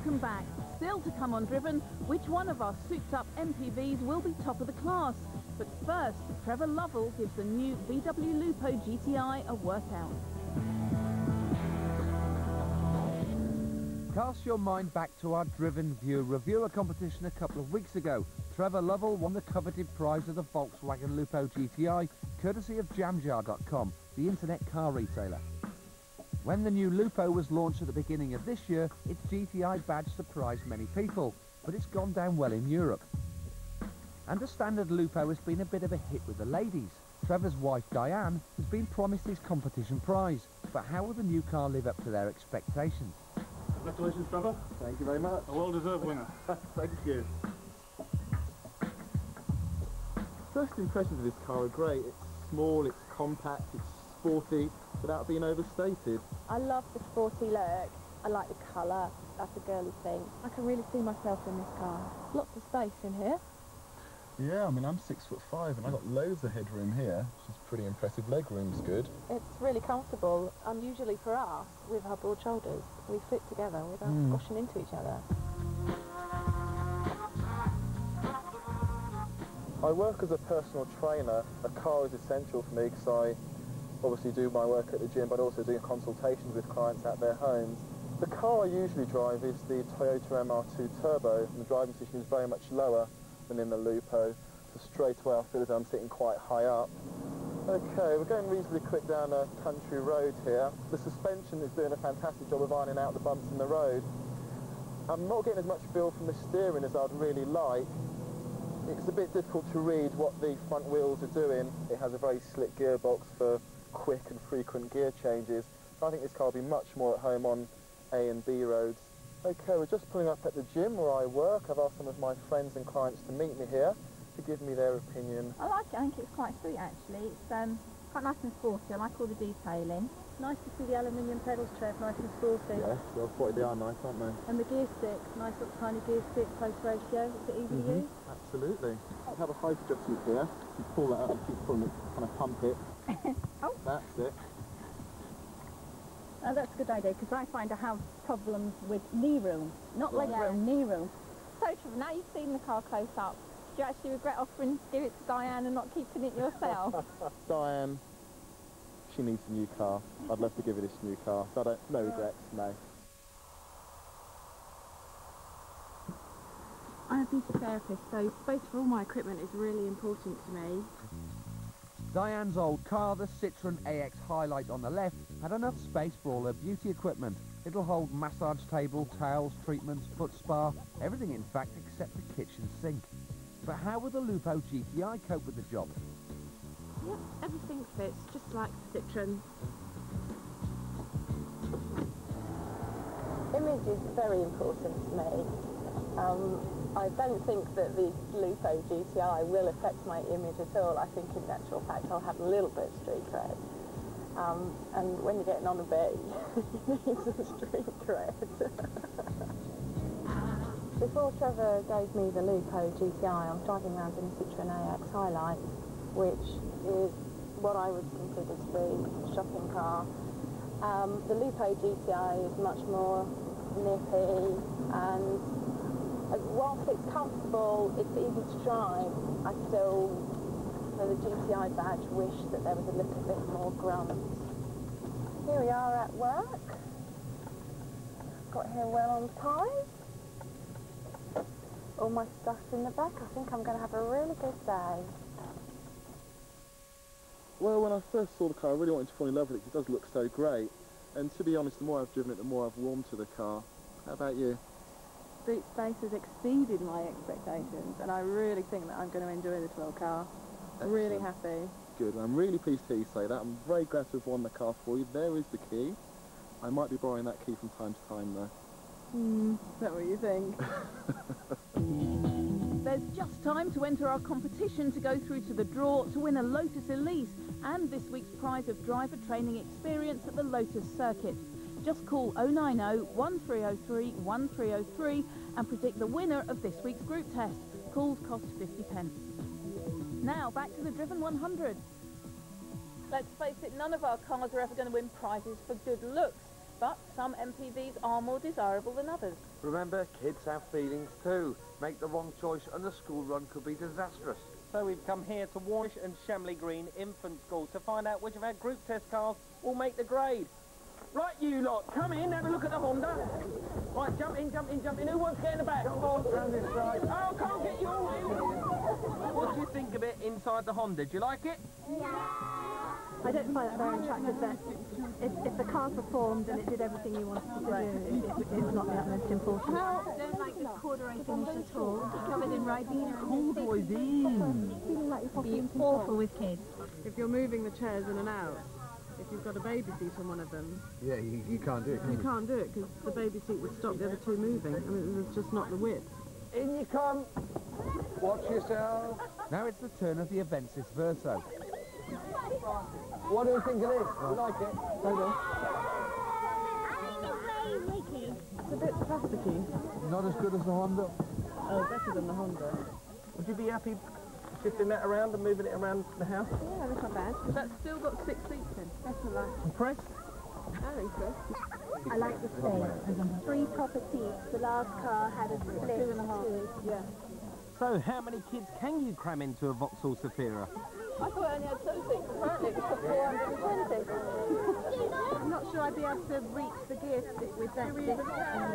welcome back. Still to come on Driven, which one of our souped-up MPVs will be top of the class? But first, Trevor Lovell gives the new VW Lupo GTI a workout. Cast your mind back to our Driven View reviewer competition a couple of weeks ago. Trevor Lovell won the coveted prize of the Volkswagen Lupo GTI, courtesy of jamjar.com, the internet car retailer. When the new Lupo was launched at the beginning of this year, its GTI badge surprised many people, but it's gone down well in Europe. And the standard Lupo has been a bit of a hit with the ladies. Trevor's wife Diane has been promised his competition prize, but how will the new car live up to their expectations? Congratulations, Trevor. Thank you very much. A well-deserved winner. Thank you. First impressions of this car are great. It's small, it's compact, it's sporty, without being overstated. I love the sporty look. I like the colour. That's a girly thing. I can really see myself in this car. Lots of space in here. Yeah, I mean, I'm 6'5" and I've got loads of headroom here, which is pretty impressive. Legroom's good. It's really comfortable. Unusually for us, with our broad shoulders, we fit together without squashing into each other. I work as a personal trainer. A car is essential for me because I obviously do my work at the gym, but also do consultations with clients at their homes. The car I usually drive is the Toyota MR2 Turbo, and the driving position is very much lower than in the Lupo, so straight away I feel as though I'm sitting quite high up. Okay, we're going reasonably quick down a country road here. The suspension is doing a fantastic job of ironing out the bumps in the road. I'm not getting as much feel from the steering as I'd really like. It's a bit difficult to read what the front wheels are doing. It has a very slick gearbox for quick and frequent gear changes. I think this car will be much more at home on A and B roads. Okay, we're just pulling up at the gym where I work. I've asked some of my friends and clients to meet me here to give me their opinion. I like it. I think it's quite sweet actually. It's quite nice and sporty. I like all the detailing. Nice to see the aluminium pedals, Trev, nice and sporty. Yes, well, sporty, they are nice, aren't they? And the gear stick, nice little tiny gear stick, close ratio. Is it easy to use? Absolutely. I have a height adjustment here. You pull that up and keep pulling it, kind of pump it. Oh. That's it. Oh, that's a good idea, because I find I have problems with knee room. Not leg room, knee room. So, Trevor, now you've seen the car close up, do you actually regret offering to give it to Diane and not keeping it yourself? Diane, she needs a new car. I'd love to give her this new car, so no regrets, no. I'm a beauty therapist, so space for all my equipment is really important to me. Diane's old car, the Citroën AX Highlight on the left, had enough space for all her beauty equipment. It'll hold massage table, towels, treatments, foot spa, everything in fact except the kitchen sink. But how will the Lupo GTI cope with the job? Yep, everything fits, just like the Citroën. Image is very important to me. I don't think that the Lupo GTI will affect my image at all. I think in actual fact I'll have a little bit of street cred. And when you're getting on a bit, you need some street cred. Before Trevor gave me the Lupo GTI, I was driving around in a Citroën AX Highlight, which is what I would consider to be a shopping car. The Lupo GTI is much more nippy, and whilst it's comfortable, it's easy to drive, I still, for the GTI badge, wish that there was a little bit more grunt. Here we are at work. Got here well on time. All my stuff's in the back. I think I'm going to have a really good day. Well, when I first saw the car, I really wanted to fall in love with it because it does look so great. And to be honest, the more I've driven it, the more I've warmed to the car. How about you? Boot space has exceeded my expectations, and I really think that I'm going to enjoy this little car. I'm really happy. Good, I'm really pleased to hear you say that. I'm very glad to have won the car for you. There is the key. I might be borrowing that key from time to time though. Is that what you think? There's just time to enter our competition to go through to the draw to win a Lotus Elise and this week's prize of driver training experience at the Lotus Circuit. Just call 090 1303 1303 and predict the winner of this week's group test. Calls cost 50p. Now back to the Driven 100. Let's face it, none of our cars are ever going to win prizes for good looks. But some MPVs are more desirable than others. Remember, kids have feelings too. Make the wrong choice and the school run could be disastrous. So we've come here to Warnish and Shamley Green Infant School to find out which of our group test cars will make the grade. Right, you lot, come in, have a look at the Honda. Right, jump in. Who wants to get in the back? Come on, round this side. Oh, can't get you all in. What do you think of it inside the Honda? Do you like it? I don't find that very attractive then. If the car performed and it did everything you wanted it to do, it's not the utmost important. I don't like this corduroy finish at all. It's covered in Ribena. Corduroy's in. Feeling like you're Be possibly awful with kids. If you're moving the chairs in and out, if you've got a baby seat on one of them, Yeah, you can't do it, can you can't do it because the baby seat would stop the other two moving. I mean, it's just not the width. In you come. Watch yourself. Now it's the turn of the Avensis Verso. What do you think of this? You like it? Hold on. It's a bit plasticky. Not as good as the Honda. Oh, better than the Honda. Would you be happy shifting that around and moving it around the house? Yeah, that's not bad. That's still got 6 seats in. That's not bad. Impressed? I think so. I like the space. 3 proper seats. The last car had a split. 2.5. Yeah. So how many kids can you cram into a Vauxhall Zafira? I thought I only had 2 seats. Apparently it's got 420. I'm not sure I'd be able to reach the gear stick with that bit in the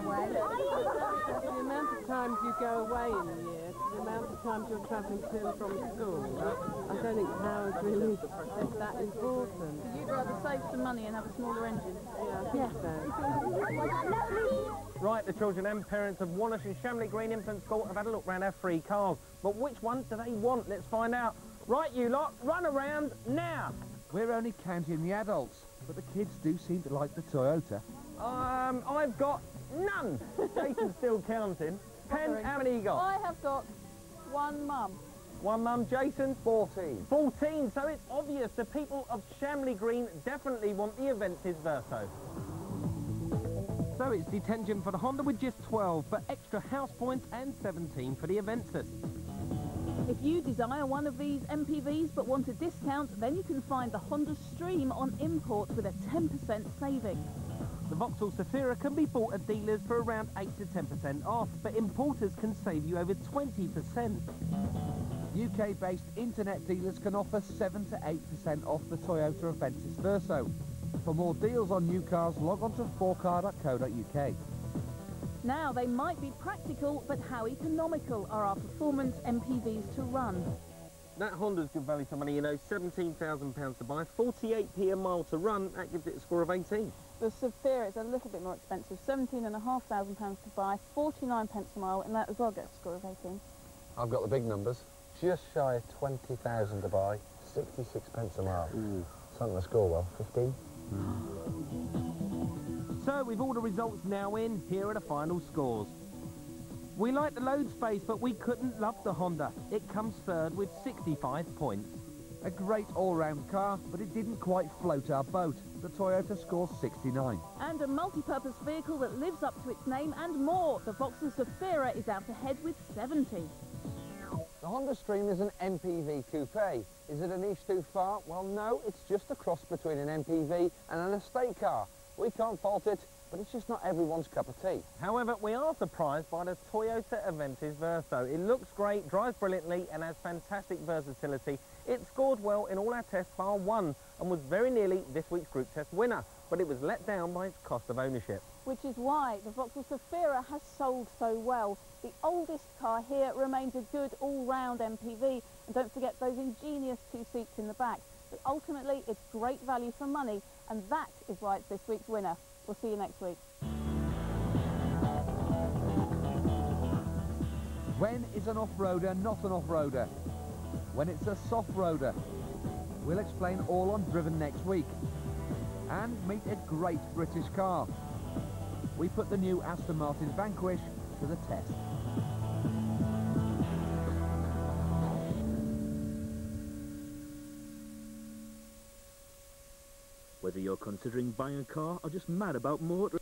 way. The amount of times you go away in a year, the amount of times you're travelling to and from school, I don't think now is really that important. You'd rather save some money and have a smaller engine? Yeah, I think so. Right, the children and parents of Warnish and Shamley Green Infant School have had a look round our 3 cars. But which one do they want? Let's find out. Right, you lot, run around now. We're only counting the adults, but the kids do seem to like the Toyota. I've got none. Jason's still counting. Pen, how many you got? I have got 1 mum. 1 mum, Jason? 14. 14, so it's obvious the people of Shamley Green definitely want the Avensis Verso. So it's detention for the Honda with just 12, but extra house points and 17 for the Avensis. If you desire one of these MPVs but want a discount, then you can find the Honda Stream on import with a 10% saving. The Vauxhall Zafira can be bought at dealers for around 8 to 10% off, but importers can save you over 20%. UK-based internet dealers can offer 7 to 8% off the Toyota Avensis Verso. For more deals on new cars, log on to 4car.co.uk. Now, they might be practical, but how economical are our performance MPVs to run? That Honda's good value for money, you know, £17,000 to buy, 48p a mile to run, that gives it a score of 18. The Zafira is a little bit more expensive, £17,500 to buy, 49 pence a mile, and that as well gets a score of 18. I've got the big numbers. Just shy of 20,000 to buy, 66 pence a mile. Something to score well, 15. So, with all the results now in, here are the final scores. We like the load space, but we couldn't love the Honda. It comes third with 65 points. A great all-round car, but it didn't quite float our boat. The Toyota scores 69. And a multi-purpose vehicle that lives up to its name and more. The Vauxhall Zafira is out ahead with 70. The Honda Stream is an MPV coupe. Is it a niche too far? Well, no, it's just a cross between an MPV and an estate car. We can't fault it, but it's just not everyone's cup of tea. However, we are surprised by the Toyota Avensis Verso. It looks great, drives brilliantly, and has fantastic versatility. It scored well in all our tests bar 1 and was very nearly this week's group test winner, but it was let down by its cost of ownership. Which is why the Vauxhall Zafira has sold so well. The oldest car here remains a good all-round MPV, and don't forget those ingenious 2 seats in the back. But ultimately, it's great value for money, and that is why it's this week's winner. We'll see you next week. When is an off-roader not an off-roader? When it's a soft-roader? We'll explain all on Driven next week. And meet a great British car. We put the new Aston Martin Vanquish to the test. Whether you're considering buying a car or just mad about motor...